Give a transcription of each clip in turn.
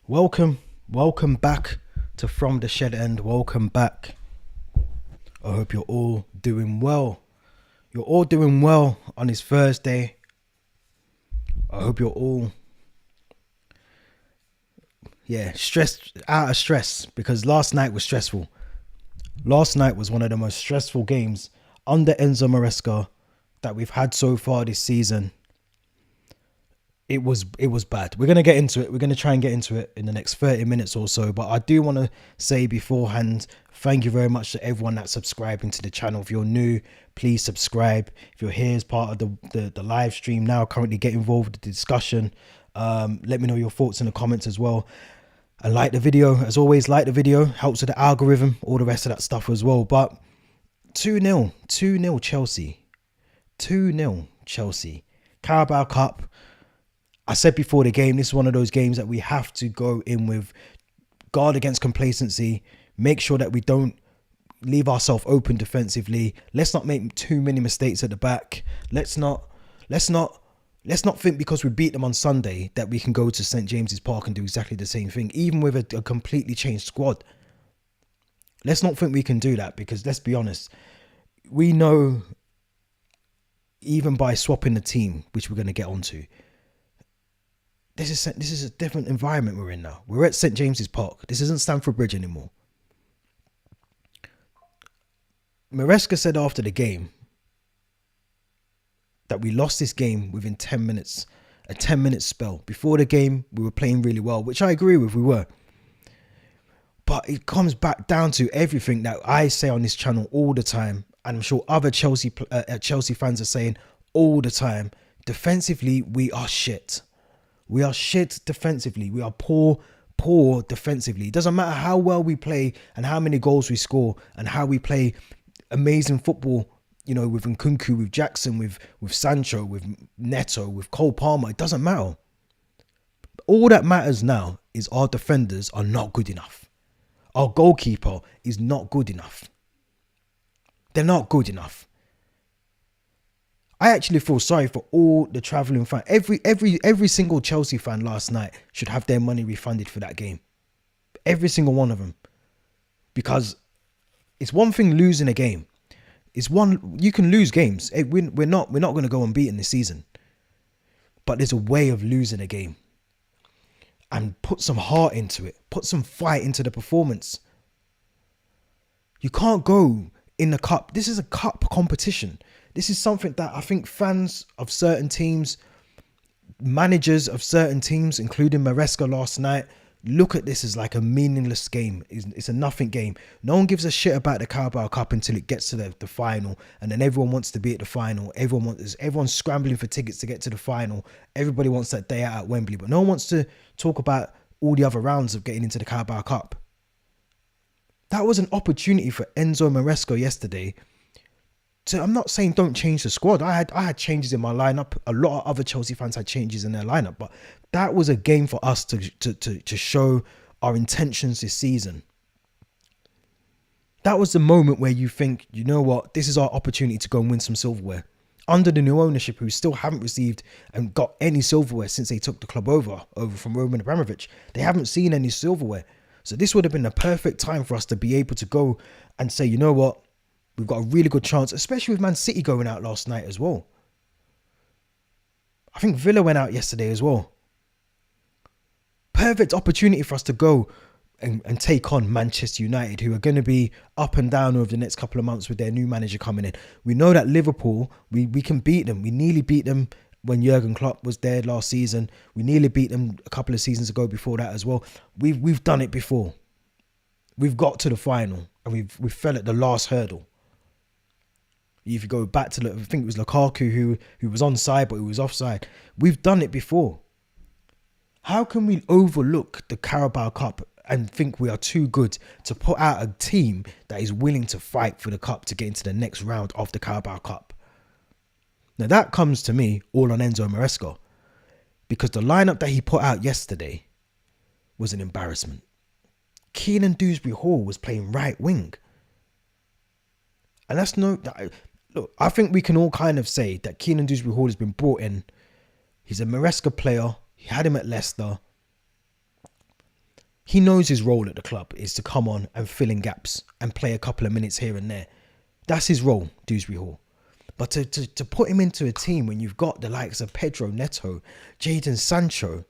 Welcome back to From the Shed End. Welcome back. I hope you're all doing well. You're all doing well on this Thursday. I hope you're all, stressed out of stress, because last night was stressful. Last night was one of the most stressful games under Enzo Maresca that we've had so far this season. It was bad. We're going to get into it. We're going to try and get into it in the next 30 minutes or so. But I do want to say beforehand, thank you very much to everyone that's subscribing to the channel. If you're new, please subscribe. If you're here as part of the live stream now, currently get involved with the discussion. Let me know your thoughts in the comments as well. And like the video. As always, like the video. Helps with the algorithm, all the rest of that stuff as well. But 2-0 Chelsea. 2-0 Chelsea. Carabao Cup. I said before the game, this is one of those games that we have to go in with, guard against complacency, make sure that we don't leave ourselves open defensively. Let's not make too many mistakes at the back. Let's not think because we beat them on Sunday that we can go to St. James's Park and do exactly the same thing, even with a completely changed squad. Let's not think we can do that, because let's be honest, we know, even by swapping the team, which we're going to get onto, This is a different environment we're in now. We're at St. James's Park. This isn't Stamford Bridge anymore. Maresca said after the game that we lost this game within 10 minutes, a 10-minute spell. Before the game, we were playing really well, which I agree with, we were. But it comes back down to everything that I say on this channel all the time, and I'm sure other Chelsea fans are saying all the time. Defensively, we are shit. We are shit defensively. We are poor defensively. It doesn't matter how well we play and how many goals we score and how we play amazing football, with Nkunku, with Jackson, with Sancho, with Neto, with Cole Palmer. It doesn't matter. All that matters now is our defenders are not good enough. Our goalkeeper is not good enough. They're not good enough. I actually feel sorry for all the travelling fans. Every single Chelsea fan last night should have their money refunded for that game. Every single one of them. Because it's one thing losing a game. You can lose games. We're not going to go unbeaten this season. But there's a way of losing a game. And put some heart into it. Put some fight into the performance. You can't go in the cup. This is a cup competition. This is something that I think fans of certain teams, managers of certain teams, including Maresca last night, look at this as like a meaningless game. It's a nothing game. No one gives a shit about the Carabao Cup until it gets to the final, and then everyone wants to be at the final. Everyone's scrambling for tickets to get to the final. Everybody wants that day out at Wembley, but no one wants to talk about all the other rounds of getting into the Carabao Cup. That was an opportunity for Enzo Maresca yesterday. So I'm not saying don't change the squad. I had changes in my lineup. A lot of other Chelsea fans had changes in their lineup, but that was a game for us to show our intentions this season. That was the moment where you think, you know what, this is our opportunity to go and win some silverware. Under the new ownership, who still haven't received and got any silverware since they took the club over from Roman Abramovich. They haven't seen any silverware. So this would have been the perfect time for us to be able to go and say, you know what, we've got a really good chance, especially with Man City going out last night as well. I think Villa went out yesterday as well. Perfect opportunity for us to go and take on Manchester United, who are going to be up and down over the next couple of months with their new manager coming in. We know that Liverpool, we can beat them. We nearly beat them when Jurgen Klopp was there last season. We nearly beat them a couple of seasons ago before that as well. We've done it before. We've got to the final and we fell at the last hurdle. If you go back to, I think it was Lukaku who was onside, but who was offside. We've done it before. How can we overlook the Carabao Cup and think we are too good to put out a team that is willing to fight for the cup to get into the next round of the Carabao Cup? Now that comes to me all on Enzo Maresca, because the lineup that he put out yesterday was an embarrassment. Keenan Dewsbury-Hall was playing right wing. And look, I think we can all kind of say that Keenan Dewsbury-Hall has been brought in. He's a Maresca player. He had him at Leicester. He knows his role at the club is to come on and fill in gaps and play a couple of minutes here and there. That's his role, Dewsbury Hall. But to put him into a team when you've got the likes of Pedro Neto, Jadon Sancho,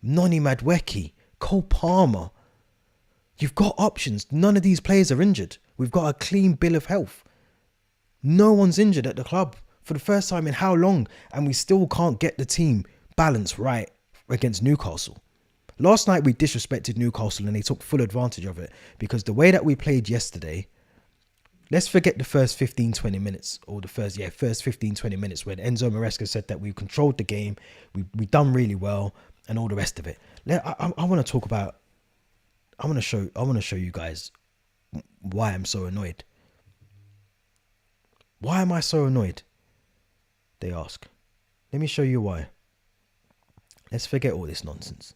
Noni Madueke, Cole Palmer, you've got options. None of these players are injured. We've got a clean bill of health. No one's injured at the club for the first time in how long? And we still can't get the team balanced right against Newcastle. Last night we disrespected Newcastle and they took full advantage of it, because the way that we played yesterday, let's forget the first 15-20 minutes, or the first 15-20 minutes when Enzo Maresca said that we controlled the game, we done really well, and all the rest of it. I want to talk about. I want to show you guys why I'm so annoyed. Why am I so annoyed? They ask. Let me show you why. Let's forget all this nonsense.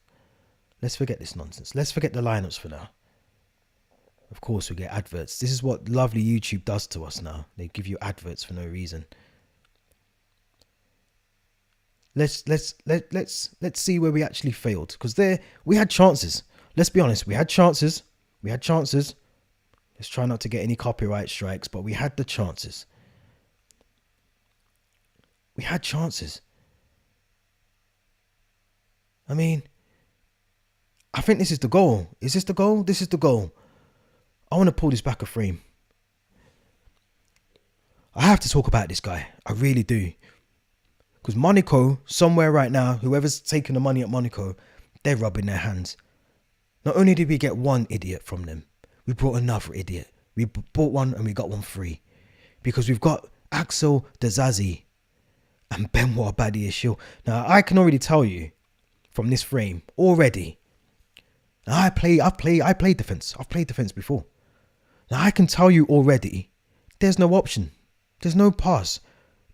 Let's forget this nonsense. Let's forget the lineups for now. Of course, we get adverts. This is what lovely YouTube does to us now. They give you adverts for no reason. Let's see where we actually failed, because we had chances. Let's be honest, we had chances. Let's try not to get any copyright strikes, but we had the chances. We had chances. I mean, I think this is the goal. Is this the goal? This is the goal. I want to pull this back a frame. I have to talk about this guy. I really do. Because Monaco, somewhere right now, whoever's taking the money at Monaco, they're rubbing their hands. Not only did we get one idiot from them, we brought another idiot. We bought one and we got one free. Because we've got Axel Dezazi and Benoit Badiashile. Now, I can already tell you from this frame already. I played defence. I've played defence before. Now, I can tell you already, there's no option. There's no pass.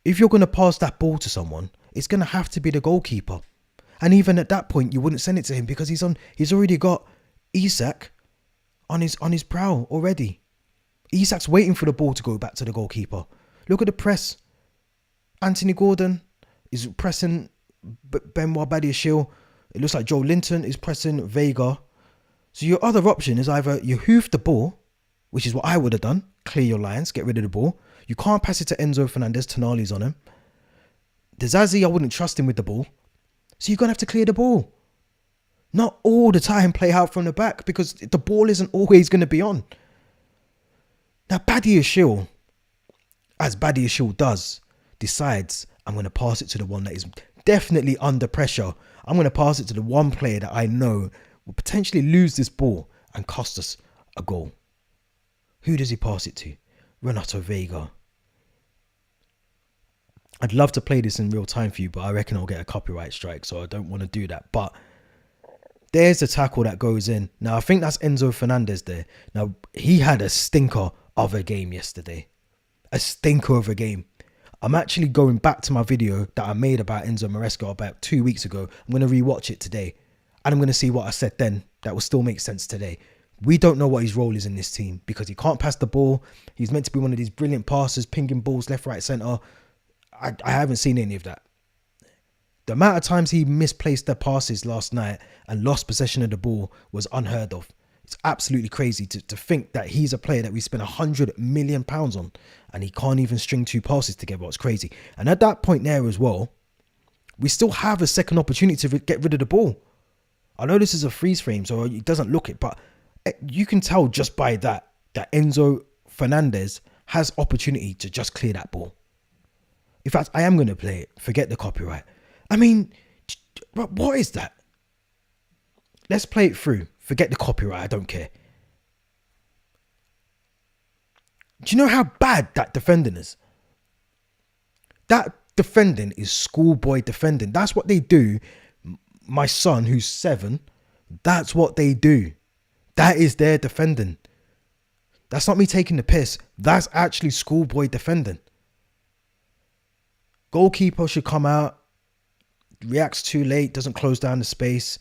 If you're going to pass that ball to someone, it's going to have to be the goalkeeper. And even at that point, you wouldn't send it to him because he's already got Isak on his prowl already. Isak's waiting for the ball to go back to the goalkeeper. Look at the press. Anthony Gordon is pressing Benoit Badiashile. It looks like Joe Linton is pressing Vega. So your other option is either you hoof the ball, which is what I would have done, clear your lines, get rid of the ball. You can't pass it to Enzo Fernandez, Tonali's on him. Dezazi, I wouldn't trust him with the ball. So you're going to have to clear the ball. Not all the time play out from the back, because the ball isn't always going to be on. Now Badiashile, as Badiashile does, decides I'm going to pass it to the one that is definitely under pressure. I'm going to pass it to the one player that I know will potentially lose this ball and cost us a goal. Who does he pass it to? Renato Vega. I'd love to play this in real time for you, but I reckon I'll get a copyright strike, so I don't want to do that. But there's the tackle that goes in. Now, I think that's Enzo Fernandez there. Now, he had a stinker of a game yesterday. A stinker of a game. I'm actually going back to my video that I made about Enzo Maresca about 2 weeks ago. I'm going to rewatch it today. And I'm going to see what I said then. That will still make sense today. We don't know what his role is in this team, because he can't pass the ball. He's meant to be one of these brilliant passers, pinging balls left, right, centre. I haven't seen any of that. The amount of times he misplaced the passes last night and lost possession of the ball was unheard of. It's absolutely crazy to think that he's a player that we spent £100 million on and he can't even string two passes together. It's crazy. And at that point there as well, we still have a second opportunity to get rid of the ball. I know this is a freeze frame, so it doesn't look it, but you can tell just by that Enzo Fernandez has opportunity to just clear that ball. In fact, I am going to play it. Forget the copyright. I mean, what is that? Let's play it through. Forget the copyright. I don't care. Do you know how bad that defending is? That defending is schoolboy defending. That's what they do. My son, who's 7, that's what they do. That is their defending. That's not me taking the piss. That's actually schoolboy defending. Goalkeeper should come out, reacts too late, doesn't close down the space.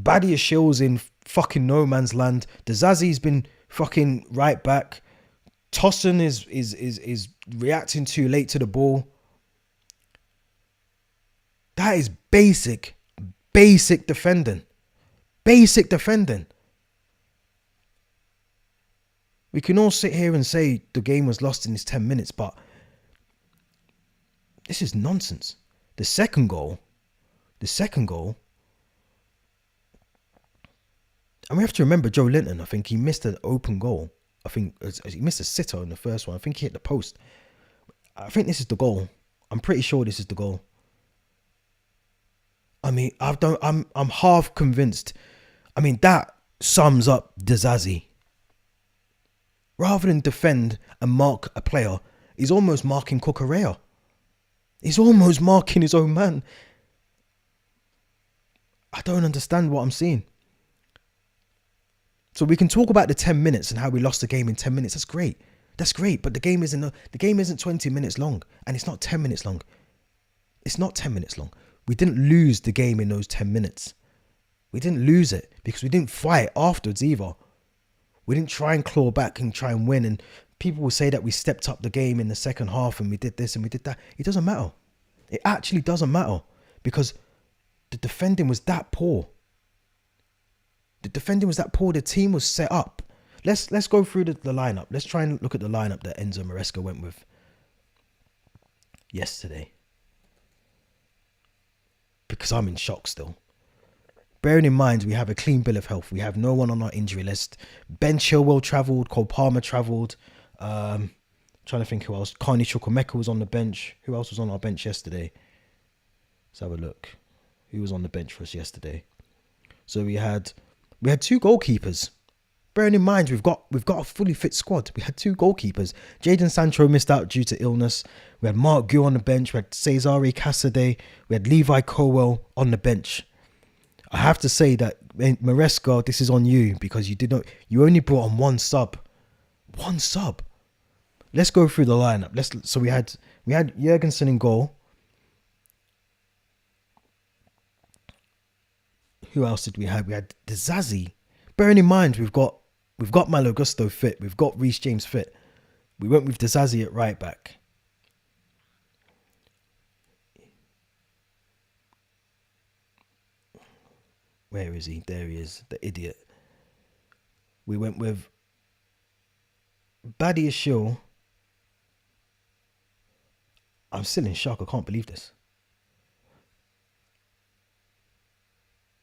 Badiashile's in fucking no man's land. Dezazi's been fucking right back. Tosin is reacting too late to the ball. That is basic defending. Basic defending. We can all sit here and say the game was lost in this 10 minutes, but this is nonsense. The second goal, and we have to remember Joe Linton, I think he missed an open goal. I think he missed a sitter in the first one. I think he hit the post. I think this is the goal. I'm pretty sure this is the goal. I mean, I'm half convinced. I mean, that sums up Dizazi. Rather than defend and mark a player, he's almost marking Cucurella. He's almost marking his own man. I don't understand what I'm seeing. So we can talk about the 10 minutes and how we lost the game in 10 minutes. That's great. That's great. But the game isn't 20 minutes long, and it's not 10 minutes long. It's not 10 minutes long. We didn't lose the game in those 10 minutes. We didn't lose it because we didn't fight afterwards either. We didn't try and claw back and try and win. And people will say that we stepped up the game in the second half and we did this and we did that. It doesn't matter. It actually doesn't matter because the defending was that poor. The defending was that poor. The team was set up. Let's go through the lineup. Let's try and look at the lineup that Enzo Maresca went with yesterday. Because I'm in shock still. Bearing in mind, we have a clean bill of health. We have no one on our injury list. Ben Chilwell travelled. Cole Palmer travelled. Trying to think who else. Carney Chukwuemeka was on the bench. Who else was on our bench yesterday? Let's have a look. Who was on the bench for us yesterday? So we had two goalkeepers. Bearing in mind, we've got a fully fit squad. We had two goalkeepers. Jadon Sancho missed out due to illness. We had Mark Gu on the bench. We had Cesare Casadei. We had Levi Colwell on the bench. I have to say that Maresca, this is on you because you only brought on one sub. One sub. Let's go through the lineup. So we had Jurgensen in goal. Who else did we have? We had Dizazi. Bearing in mind, we've got Malo Gusto fit. We've got Reece James fit. We went with Dizazi at right back. Where is he? There he is, the idiot. We went with Badiashile. I'm still in shock. I can't believe this.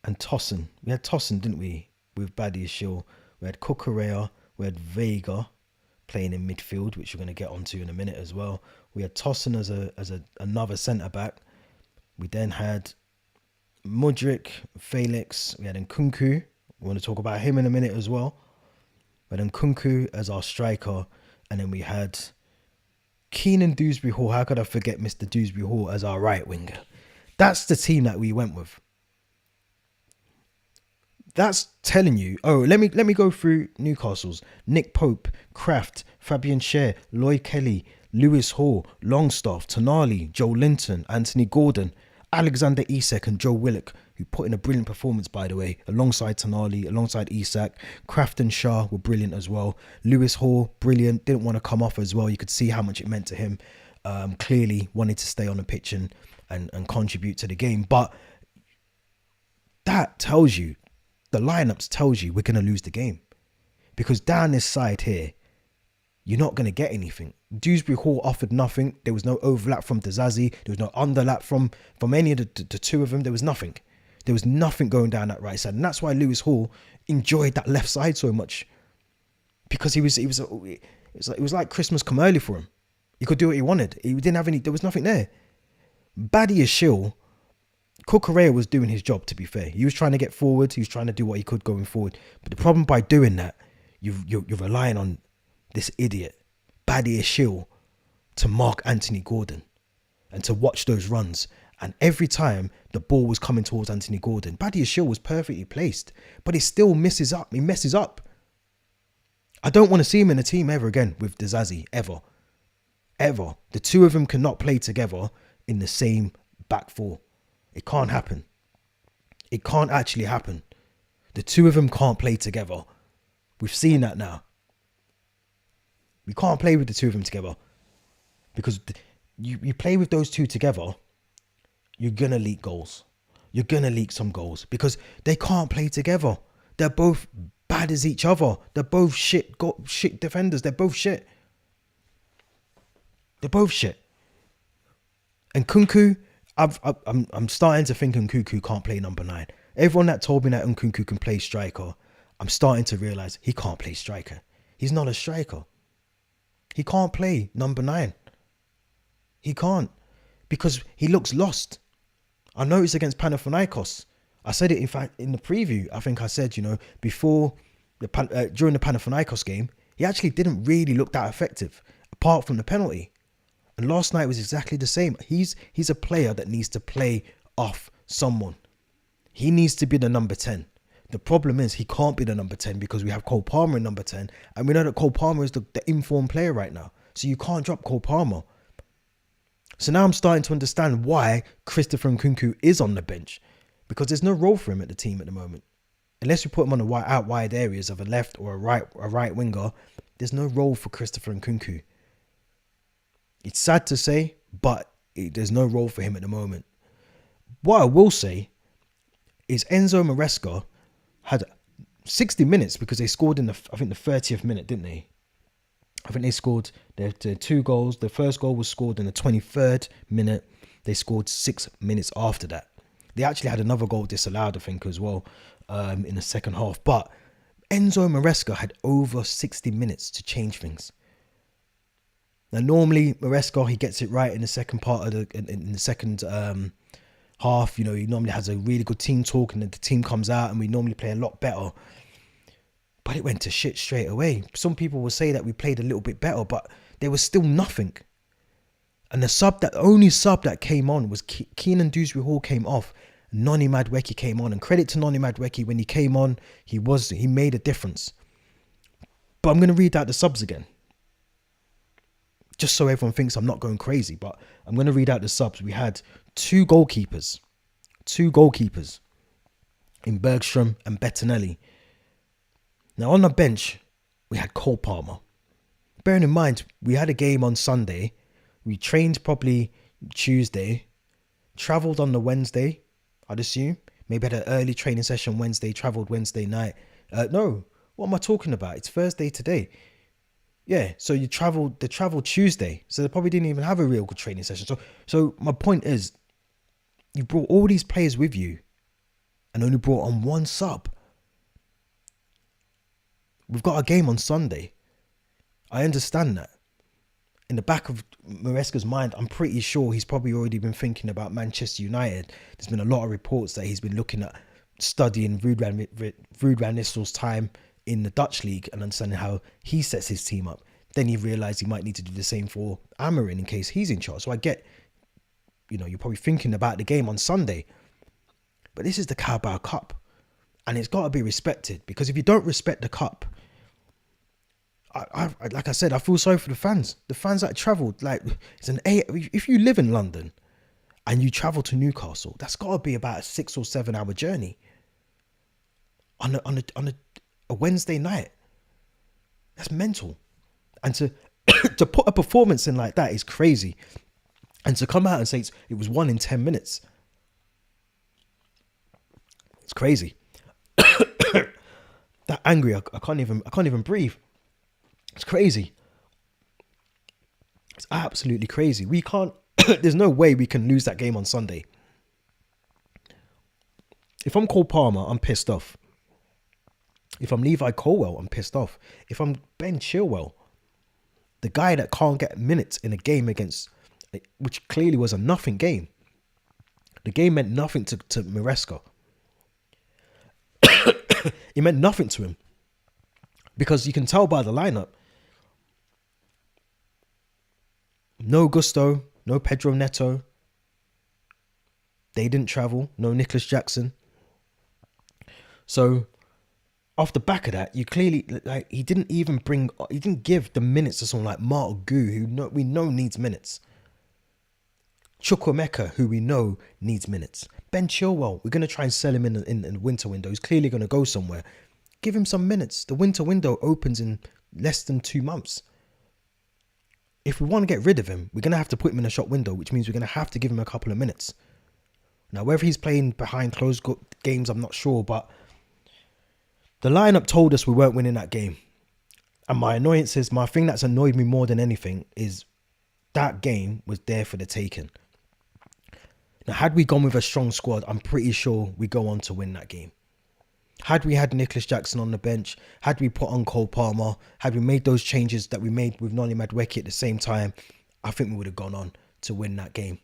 And Tosin. We had Tosin, didn't we? With Badiashile. We had Cucurella. We had Vega playing in midfield, which we're going to get onto in a minute as well. We had Tosin as another centre back. We then had Mudryk, Felix. We had Nkunku. We want to talk about him in a minute as well. We had Nkunku as our striker. And then we had Keenan Dewsbury Hall. How could I forget Mr. Dewsbury Hall as our right winger? That's the team that we went with. That's telling you. Oh, let me go through Newcastle's. Nick Pope, Kraft, Fabian Schär, Lloyd Kelly, Lewis Hall, Longstaff, Tonali, Joe Linton, Anthony Gordon, Alexander Isak and Joe Willock, who put in a brilliant performance, by the way, alongside Tonali, alongside Isak. Kraft and Shah were brilliant as well. Lewis Hall, brilliant. Didn't want to come off as well. You could see how much it meant to him. Clearly wanted to stay on the pitch and contribute to the game. But that tells you, the lineups tells you we're going to lose the game. Because down this side here, you're not going to get anything. Dewsbury Hall offered nothing. There was no overlap from Dizazi. There was no underlap from any of the two of them. There was nothing. There was nothing going down that right side. And that's why Lewis Hall enjoyed that left side so much. Because it was like Christmas come early for him. He could do what he wanted. He didn't have any, there was nothing there. Badiashile, Cucurella was doing his job, to be fair. He was trying to get forward. He was trying to do what he could going forward. But the problem by doing that, you're relying on this idiot, Badiashile, to mark Anthony Gordon and to watch those runs. And every time the ball was coming towards Anthony Gordon, Badiashile was perfectly placed, but he still messes up. He messes up. I don't want to see him in a team ever again with Dizazi, ever. Ever. The two of them cannot play together in the same back four. It can't happen. It can't actually happen. The two of them can't play together. We've seen that now. We can't play with the two of them together. Because you play with those two together, you're going to leak goals. you're going to leak some goals because they can't play together. They're both bad as each other. They're both shit defenders. They're both shit. They're both shit. And Nkunku, I'm starting to think Nkunku can't play number 9. Everyone that told me that Nkunku can play striker, I'm starting to realise he can't play striker. He's not a striker. He can't play number 9. He can't. Because he looks lost. I noticed against Panathinaikos. I said it, in fact, in the preview. I think I said, before, during the Panathinaikos game, he actually didn't really look that effective, apart from the penalty. And last night was exactly the same. He's a player that needs to play off someone. He needs to be the number 10. The problem is he can't be the number 10 because we have Cole Palmer in number 10. And we know that Cole Palmer is the informed player right now. So you can't drop Cole Palmer. So now I'm starting to understand why Christopher Nkunku is on the bench. Because there's no role for him at the team at the moment. Unless you put him on the out wide areas of a left or a right winger, there's no role for Christopher Nkunku. It's sad to say, but there's no role for him at the moment. What I will say is Enzo Maresca had 60 minutes because they scored in the 30th minute, didn't they? I think they scored their 2 goals. The first goal was scored in the 23rd minute. They scored 6 minutes after that. They actually had another goal disallowed, I think, as well, in the second half. But Enzo Maresca had over 60 minutes to change things. Now, normally Maresca, he gets it right in the second part of in the second half. He normally has a really good team talk, and then the team comes out, and we normally play a lot better. But it went to shit straight away. Some people will say that we played a little bit better, but there was still nothing. And the only sub that came on was Keenan Dewsbury-Hall came off. Noni Madueke came on, and credit to Noni Madueke, when he came on, he made a difference. But I'm going to read out the subs again, just so everyone thinks I'm not going crazy. But I'm going to read out the subs. We had two goalkeepers in Bergstrom and Bettinelli. Now on the bench, we had Cole Palmer. Bearing in mind, we had a game on Sunday. We trained probably Tuesday, travelled on the Wednesday, I'd assume. Maybe had an early training session Wednesday, travelled Wednesday night. No, what am I talking about? It's Thursday today. Yeah, so they travelled Tuesday. So they probably didn't even have a real good training session. So my point is, you brought all these players with you and only brought on one sub. We've got a game on Sunday. I understand that. In the back of Maresca's mind, I'm pretty sure he's probably already been thinking about Manchester United. There's been a lot of reports that he's been looking at studying Ruud van Nistelrooy's time in the Dutch league and understanding how he sets his team up. Then he realised he might need to do the same for Amorim in case he's in charge. So I get, you're probably thinking about the game on Sunday. But this is the Carabao Cup. And it's got to be respected. Because if you don't respect the Cup, I like I said, I feel sorry for the fans. The fans that travelled, if you live in London and you travel to Newcastle, that's got to be about a 6 or 7 hour journey on a Wednesday night. That's mental. And to to put a performance in like that is crazy. And to come out and say it was won in 10 minutes, it's crazy. That angry, I can't even breathe. It's crazy. It's absolutely crazy. We can't. There's no way we can lose that game on Sunday. If I'm Cole Palmer, I'm pissed off. If I'm Levi Colwell, I'm pissed off. If I'm Ben Chilwell, the guy that can't get minutes in a game against, which clearly was a nothing game. The game meant nothing to Maresca. It meant nothing to him. Because you can tell by the lineup. No Gusto, no Pedro Neto. They didn't travel. No Nicholas Jackson. So, off the back of that, you clearly, he didn't give the minutes to someone like Mark Gu, we know needs minutes. Chukwuemeka, who we know needs minutes. Ben Chilwell, we're going to try and sell him in the winter window. He's clearly going to go somewhere. Give him some minutes. The winter window opens in less than 2 months. If we want to get rid of him, we're going to have to put him in a shop window, which means we're going to have to give him a couple of minutes. Now, whether he's playing behind closed games, I'm not sure, but the lineup told us we weren't winning that game. And my thing that's annoyed me more than anything is that game was there for the taking. Now, had we gone with a strong squad, I'm pretty sure we go on to win that game. Had we had Nicholas Jackson on the bench, had we put on Cole Palmer, had we made those changes that we made with Noni Madueke at the same time, I think we would have gone on to win that game.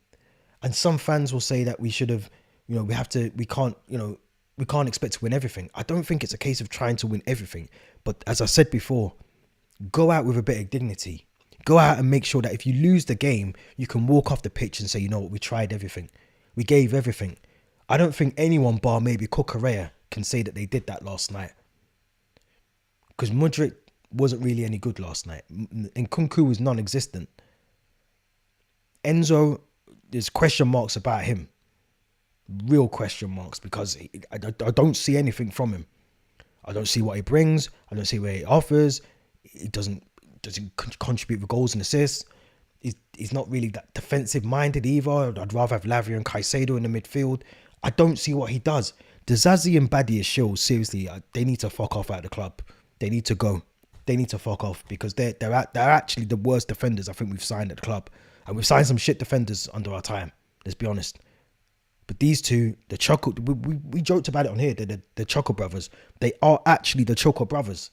And some fans will say that we should have, we can't expect to win everything. I don't think it's a case of trying to win everything. But as I said before, go out with a bit of dignity. Go out and make sure that if you lose the game, you can walk off the pitch and say, you know what, we tried everything. We gave everything. I don't think anyone bar maybe Cucurella can say that they did that last night. Because Mudryk wasn't really any good last night. And Kunku was non-existent. Enzo, there's question marks about him. Real question marks, because I don't see anything from him. I don't see what he brings. I don't see what he offers. He doesn't contribute with goals and assists. He's not really that defensive minded either. I'd rather have Lavia and Caicedo in the midfield. I don't see what he does. Dizazi and Badia Shield, seriously, they need to fuck off out of the club. They need to go. They need to fuck off, because they're actually the worst defenders I think we've signed at the club. And we've signed some shit defenders under our time. Let's be honest. But these two, the Chuckle, we joked about it on here, the Chuckle brothers. They are actually the Chuckle brothers.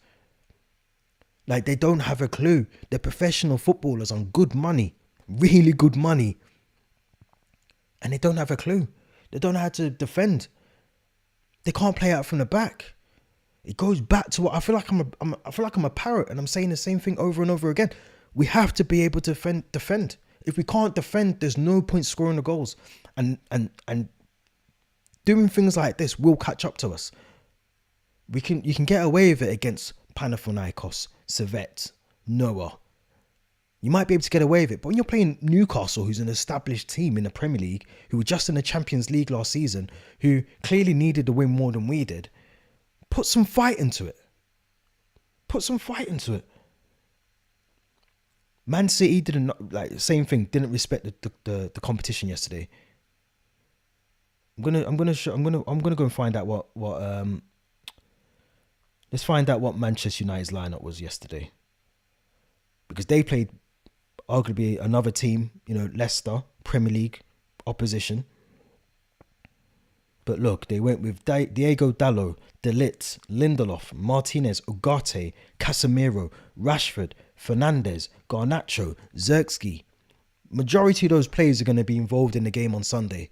Like, they don't have a clue. They're professional footballers on good money, really good money. And they don't have a clue. They don't know how to defend. They can't play out from the back. It goes back to what I feel like I'm a parrot, and I'm saying the same thing over and over again. We have to be able to defend. If we can't defend, there's no point scoring the goals. And doing things like this will catch up to us. You can get away with it against Panathinaikos, Servette, Noah. You might be able to get away with it, but when you're playing Newcastle, who's an established team in the Premier League, who were just in the Champions League last season, who clearly needed the win more than we did, put some fight into it. Put some fight into it. Man City didn't, same thing, didn't respect the competition yesterday. I'm gonna go and find out what let's find out what Manchester United's lineup was yesterday, because they played arguably another team, Leicester, Premier League opposition. But look, they went with Diego Dalot, De Ligt, Lindelof, Martinez, Ugarte, Casemiro, Rashford, Fernandez, Garnacho, Zirkzee. Majority of those players are going to be involved in the game on Sunday.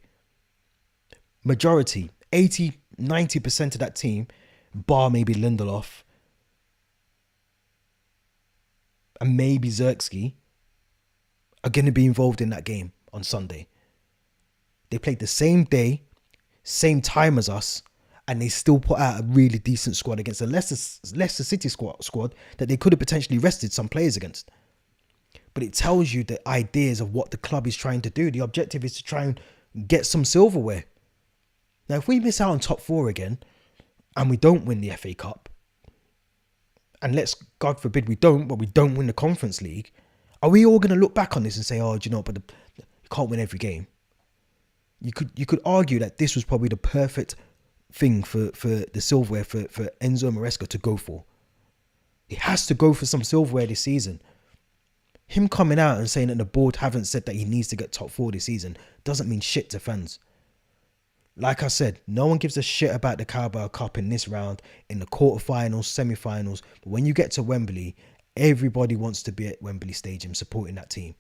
Majority, 80-90% of that team, bar maybe Lindelof and maybe Zirkzee, are going to be involved in that game on Sunday. They played the same day, same time as us, and they still put out a really decent squad against a Leicester City squad that they could have potentially rested some players against. But it tells you the ideas of what the club is trying to do. The objective is to try and get some silverware. Now, if we miss out on top four again, and we don't win the FA Cup, and God forbid we don't, but we don't win the Conference League, are we all going to look back on this and say, oh, do you know, but you can't win every game? You could argue that this was probably the perfect thing for the silverware for Enzo Maresca to go for. He has to go for some silverware this season. Him coming out and saying that the board haven't said that he needs to get top four this season doesn't mean shit to fans. Like I said, no one gives a shit about the Carabao Cup in this round, in the quarterfinals, semi-finals. But when you get to Wembley, everybody wants to be at Wembley Stadium supporting that team.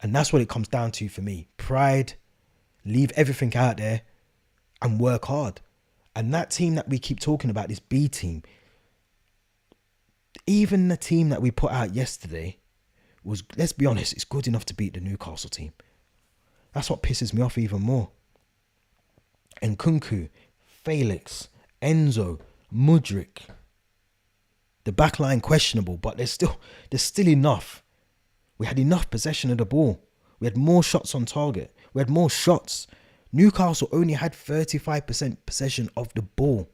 And that's what it comes down to for me. Pride, leave everything out there and work hard. And that team that we keep talking about, this B team, even the team that we put out yesterday was, let's be honest, it's good enough to beat the Newcastle team. That's what pisses me off even more. And Kunku, Felix, Enzo, Mudryk. The backline questionable, but there's still enough. We had enough possession of the ball. We had more shots on target. We had more shots. Newcastle only had 35% possession of the ball.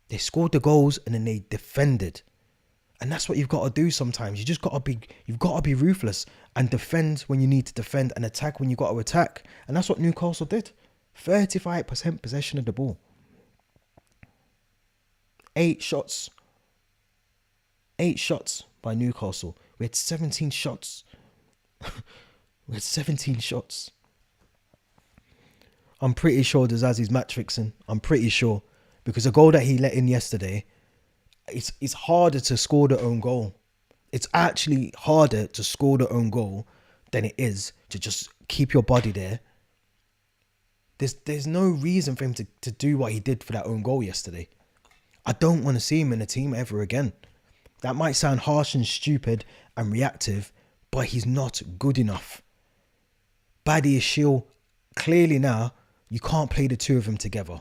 They scored the goals and then they defended. And that's what you've got to do sometimes. You've got to be ruthless and defend when you need to defend and attack when you got to attack. And that's what Newcastle did. 35% possession of the ball. 8 shots. 8 shots by Newcastle. We had 17 shots. We had 17 shots. I'm pretty sure Dizazi's match fixing. I'm pretty sure. Because the goal that he let in yesterday, it's harder to score the own goal. It's actually harder to score the own goal than it is to just keep your body there. There's no reason for him to do what he did for that own goal yesterday. I don't want to see him in a team ever again. That might sound harsh and stupid and reactive, but he's not good enough. Baddy is Shield. Clearly now, you can't play the two of them together.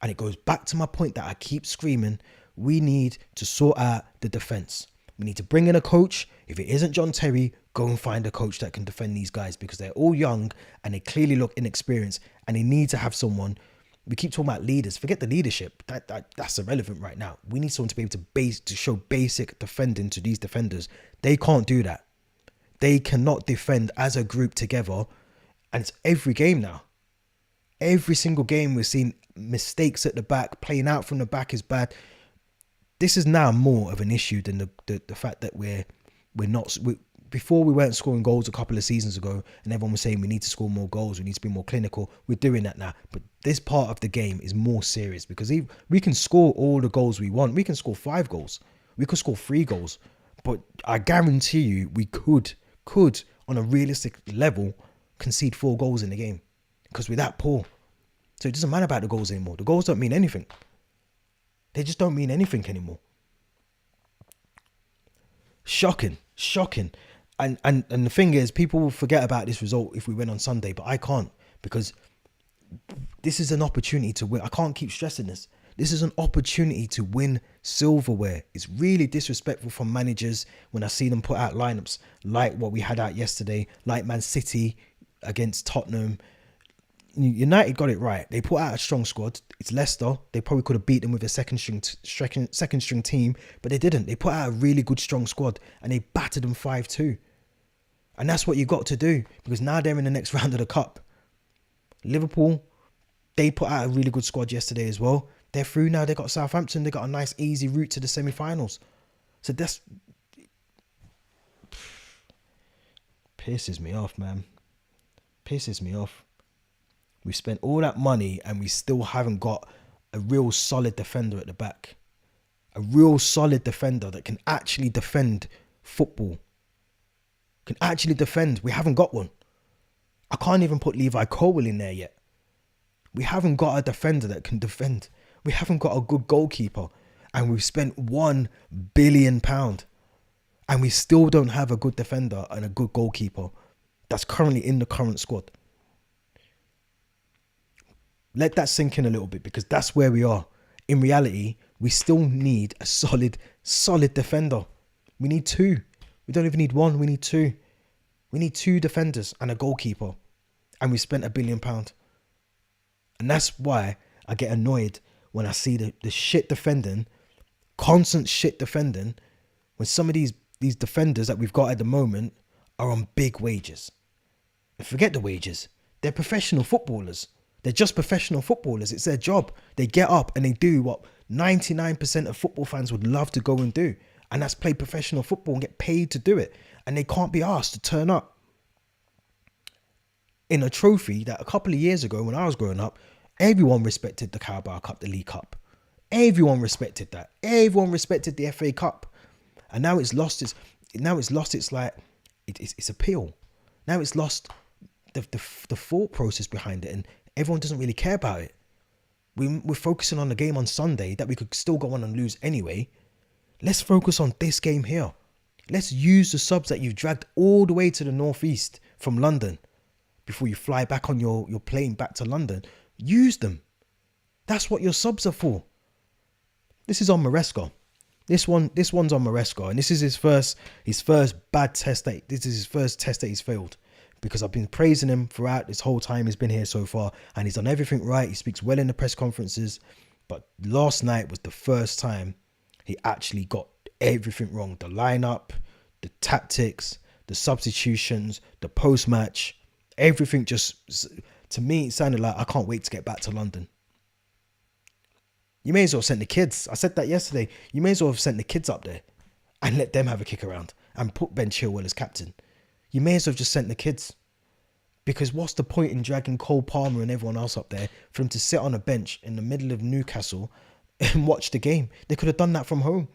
And it goes back to my point that I keep screaming. We need to sort out the defence. We need to bring in a coach. If it isn't John Terry, go and find a coach that can defend these guys, because they're all young and they clearly look inexperienced, and they need to have someone. We keep talking about leaders. Forget the leadership. That's irrelevant right now. We need someone to be able to show basic defending to these defenders. They can't do that. They cannot defend as a group together. And it's every game now. Every single game we're seeing mistakes at the back. Playing out from the back is bad. This is now more of an issue than the fact that we're not. Before we weren't scoring goals a couple of seasons ago, and everyone was saying we need to score more goals, we need to be more clinical. We're doing that now. But this part of the game is more serious, because we can score all the goals we want. We can score 5 goals. We could score 3 goals. But I guarantee you we could on a realistic level concede 4 goals in the game, because we're that poor. So it doesn't matter about the goals anymore. The goals don't mean anything. They just don't mean anything anymore. Shocking. And the thing is, people will forget about this result if we win on Sunday, but I can't, because this is an opportunity to win. I can't keep stressing this. This is an opportunity to win silverware. It's really disrespectful from managers when I see them put out lineups like what we had out yesterday, like Man City against Tottenham. United got it right. They put out a strong squad. It's Leicester. They probably could have beat them with a second string team, but they didn't. They put out a really good strong squad and they battered them 5-2. And that's what you got to do, because now they're in the next round of the cup. Liverpool, they put out a really good squad yesterday as well. They're through now. They got Southampton. They got a nice easy route to the semi-finals. So that's pisses me off, man. Pisses me off. We spent all that money and we still haven't got a real solid defender at the back. A real solid defender that can actually defend football. Can actually defend. We haven't got one. I can't even put Levi Colwill in there yet. We haven't got a defender that can defend. We haven't got a good goalkeeper. And we've spent £1 billion. And we still don't have a good defender and a good goalkeeper that's currently in the current squad. Let that sink in a little bit, because that's where we are. In reality, we still need a solid defender. We need 2. We don't even need 1. We need 2. We need 2 defenders and a goalkeeper. And we spent £1 billion. And that's why I get annoyed when I see the shit defending, constant shit defending, when some of these defenders that we've got at the moment are on big wages. And forget the wages. They're professional footballers. They're just professional footballers. It's their job. They get up and they do what 99% of football fans would love to go and do. And that's play professional football and get paid to do it. And they can't be asked to turn up in a trophy that a couple of years ago when I was growing up, everyone respected the Carabao Cup, the League Cup. Everyone respected that. Everyone respected the FA Cup. And now it's lost its appeal. Now it's lost the thought process behind it, and everyone doesn't really care about it. We're focusing on the game on Sunday that we could still go on and lose anyway. Let's focus on this game here. Let's use the subs that you've dragged all the way to the northeast from London before you fly back on your plane back to London. Use them. That's what your subs are for. This is on Maresca. This one's on Maresca, and this is his first bad test. This is his first test that he's failed, because I've been praising him throughout this whole time he's been here so far, and he's done everything right. He speaks well in the press conferences, but last night was the first time he actually got everything wrong. The lineup, the tactics, the substitutions, the post-match, everything just, to me, it sounded like I can't wait to get back to London. You may as well send the kids. I said that yesterday. You may as well have sent the kids up there and let them have a kick around and put Ben Chilwell as captain. You may as well have just sent the kids. Because what's the point in dragging Cole Palmer and everyone else up there for them to sit on a bench in the middle of Newcastle and watch the game? They could have done that from home.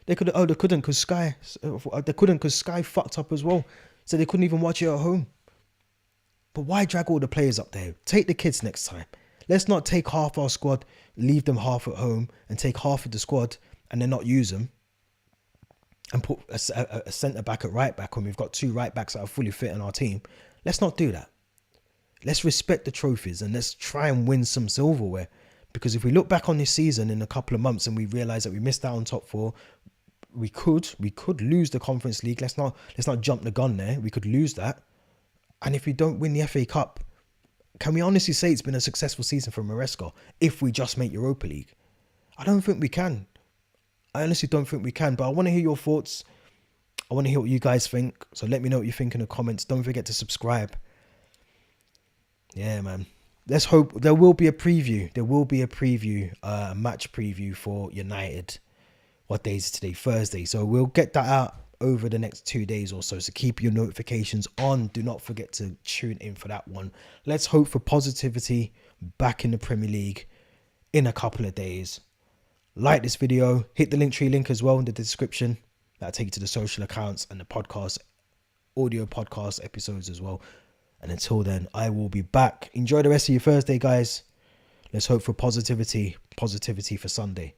They couldn't because Sky fucked up as well. So they couldn't even watch it at home. But why drag all the players up there? Take the kids next time. Let's not take half our squad, leave them half at home, and take half of the squad and then not use them and put a centre back at right back when we've got 2 right backs that are fully fit in our team. Let's not do that. Let's respect the trophies and let's try and win some silverware. Because if we look back on this season in a couple of months and we realise that we missed out on top 4, we could lose the Conference League. Let's not jump the gun there. We could lose that. And if we don't win the FA Cup, can we honestly say it's been a successful season for Maresca if we just make Europa League? I don't think we can. I honestly don't think we can. But I want to hear your thoughts. I want to hear what you guys think. So let me know what you think in the comments. Don't forget to subscribe. Yeah, man. Let's hope there will be a preview. There will be a preview, match preview for United. What day is today? Thursday. So we'll get that out over the next 2 days or so. So keep your notifications on. Do not forget to tune in for that one. Let's hope for positivity back in the Premier League in a couple of days. Like this video. Hit the Linktree link as well in the description. That'll take you to the social accounts and the podcast, audio podcast episodes as well. And until then, I will be back. Enjoy the rest of your Thursday, guys. Let's hope for positivity for Sunday.